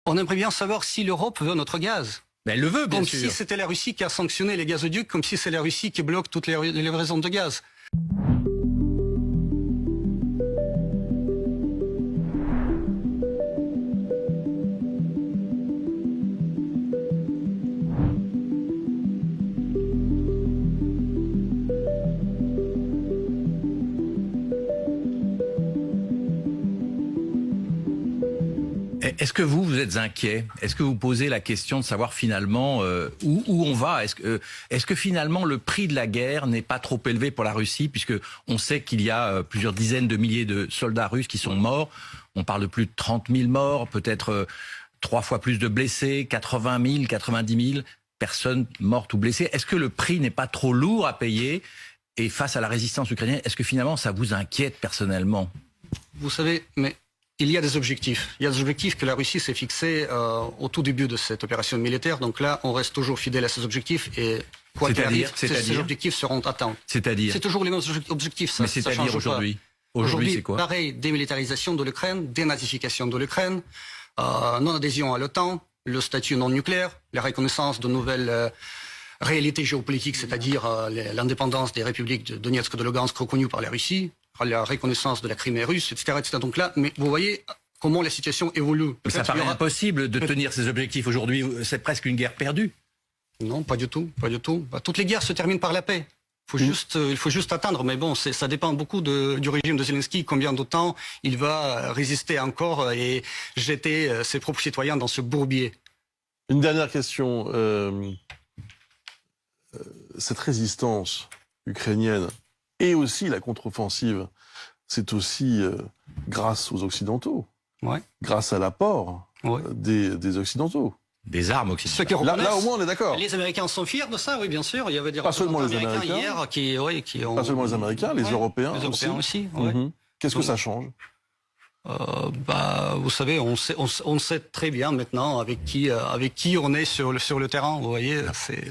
On aimerait bien savoir si l'Europe veut notre gaz. Mais elle le veut, bien Comme sûr. si c'était la Russie qui a sanctionné les gazoducs, comme si c'est la Russie qui bloque toutes les livraisons de gaz. Est-ce que vous êtes inquiet? Est-ce que vous posez la question de savoir finalement où on va? Est-ce que finalement le prix de la guerre n'est pas trop élevé pour la Russie, puisque on sait qu'il y a plusieurs dizaines de milliers de soldats russes qui sont morts. On parle de plus de 30 000 morts, peut-être 3 fois plus de blessés, 80 000, 90 000 personnes mortes ou blessées. Est-ce que le prix n'est pas trop lourd à payer? Et face à la résistance ukrainienne, est-ce que finalement ça vous inquiète personnellement? Vous savez, mais il y a des objectifs. Il y a des objectifs que la Russie s'est fixés au tout début de cette opération militaire. Donc là, on reste toujours fidèle à ces objectifs et quoi qu'il arrive, ces objectifs seront atteints. C'est-à-dire? C'est toujours les mêmes objectifs. Ça, mais c'est-à-dire aujourd'hui? Aujourd'hui, c'est quoi? Pareil, démilitarisation de l'Ukraine, dénazification de l'Ukraine, non-adhésion à l'OTAN, le statut non nucléaire, la reconnaissance de nouvelles réalités géopolitiques, c'est-à-dire l'indépendance des républiques de Donetsk et de Lugansk reconnues par la Russie, la reconnaissance de la Crimée russe, etc., etc. Donc là, mais vous voyez comment la situation évolue. Mais ça paraît impossible de tenir ces objectifs aujourd'hui. C'est presque une guerre perdue. Non, pas du tout, pas du tout. Toutes les guerres se terminent par la paix. Il faut juste attendre, mais bon, ça dépend beaucoup du régime de Zelensky, combien de temps il va résister encore et jeter ses propres citoyens dans ce bourbier. Une dernière question. Cette résistance ukrainienne et aussi la contre-offensive, c'est aussi grâce aux Occidentaux, ouais. Grâce à l'apport des Occidentaux. Des armes occidentales. Là, au moins, on est d'accord. Les Américains sont fiers de ça, oui, bien sûr. Il y avait des pas seulement les Américains hier qui ont... Pas seulement les Américains, les Européens aussi. Les Européens aussi, ouais. Qu'est-ce que ça change? Vous savez, on sait très bien maintenant avec qui on est sur le terrain. Vous voyez,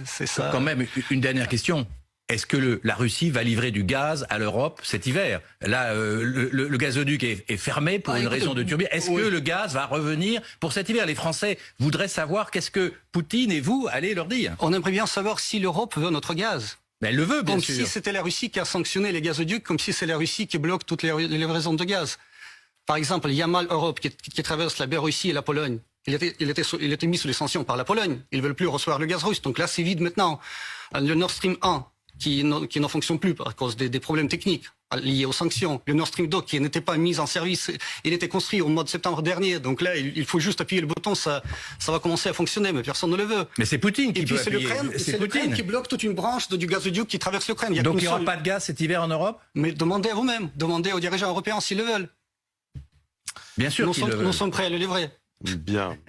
c'est ça. Quand même, une dernière question. Est-ce que la Russie va livrer du gaz à l'Europe cet hiver? Là, le gazoduc est fermé pour une raison de turbine. Est-ce que le gaz va revenir pour cet hiver? Les Français voudraient savoir qu'est-ce que Poutine et vous allez leur dire. On aimerait bien savoir si l'Europe veut notre gaz. Mais elle le veut, bien sûr. Comme si c'était la Russie qui a sanctionné les gazoducs, comme si c'est la Russie qui bloque toutes les livraisons de gaz. Par exemple, Yamal Europe qui traverse la Biélorussie et la Pologne. Il était mis sous les sanctions par la Pologne. Ils veulent plus recevoir le gaz russe. Donc là, c'est vide maintenant. Le Nord Stream 1 qui ne fonctionne plus à cause des problèmes techniques liés aux sanctions. Le Nord Stream 2 qui n'était pas mis en service. Il était construit au mois de septembre dernier. Donc là, il faut juste appuyer le bouton. Ça va commencer à fonctionner, mais personne ne le veut. Mais c'est Poutine qui peut appuyer. C'est l'Ukraine qui bloque toute une branche du gazoduc qui traverse l'Ukraine. Donc il n'y aura pas de gaz cet hiver en Europe? Mais demandez à vous-même. Demandez aux dirigeants européens s'ils le veulent. Bien sûr qu'ils le veulent. Nous sommes prêts à le livrer. Bien.